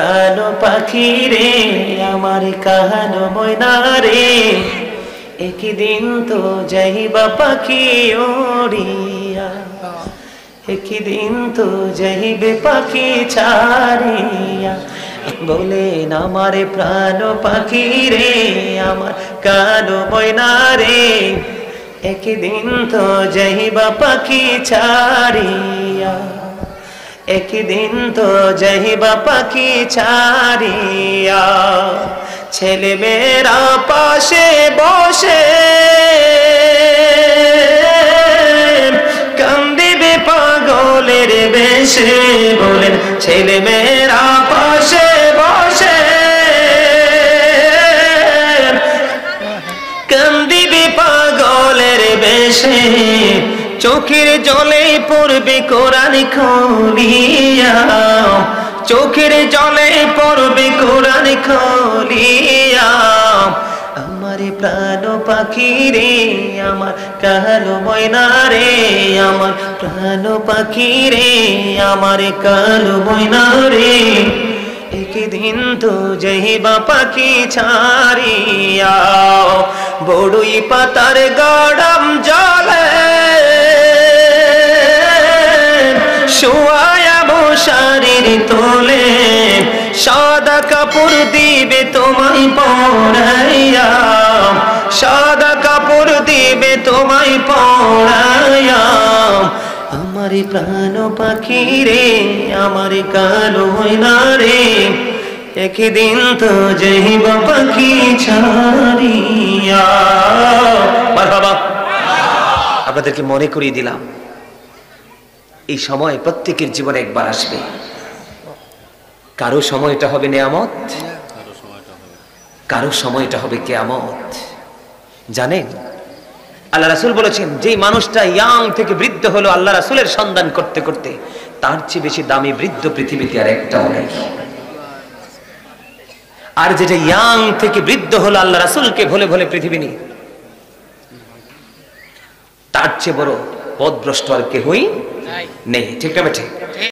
কালো পাখি রে আমার কালো ময়না রে, একদিন তো যাইবা পাখি ওড়িয়া, একদিন তো যাইবে পাখি ছাড়িয়া। বলেন আমার প্রাণ পাখি রে আমার কালো ময়না রে, একদিন তো যাইবা পাখি ছাড়িয়া, একদিন তো যাইবা পাখি ছাড়িয়া। ছেলে মেয়েরা পাশে বসে কান্দিবে পাগলের বেশে। বলেন ছেলে মেয়েরা পাশে বসে কান্দিবে পাগলের বেশে। চোখের জলে পড়বে কোরআন খুলিয়া, চোখের জলে পড়বে কোরআন খুলিয়া। আমার প্রাণ পাখি রে আমার কালো ময়না রে, আমার প্রাণ পাখি রে আমার কালো ময়না রে, একদিন তো যাইবা পাখি ছাড়িয়া। বড়ই পাতার গরম জলে শোয়ায়া মশারির তোলে, সাদা কাপড় দিবে তোমায় পরাইয়া, সাদা কাপড় দিবে তোমায় পরাইয়া। আমার প্রাণ পাখি রে আমার কালো ময়না রে, একদিন তো যাইবা পাখি ছাড়িয়া। মারহাবা। আপনাদেরকে মনে করিয়ে দিলাম এই সময় প্রত্যেকের জীবনে একবার আসবে। কারো সময়টা হবে নেয়ামত, কারো সময়টা হবে কিয়ামত। জানেন আল্লাহ রাসূল বলেছেন যেই মানুষটা ইয়াং থেকে বৃদ্ধ হলো আল্লাহ রাসূলের সন্ধান করতে করতে, তার চেয়ে বেশি দামি বৃদ্ধ পৃথিবীতে আর একটাও নেই। আর যেটা ইয়াং থেকে বৃদ্ধ হলো আল্লাহ রাসূলকে ভুলে ভুলে পৃথিবী নেই, তার চেয়ে বড় পথভ্রষ্ট আর কেহই নেই। ঠিক না বেঠিক?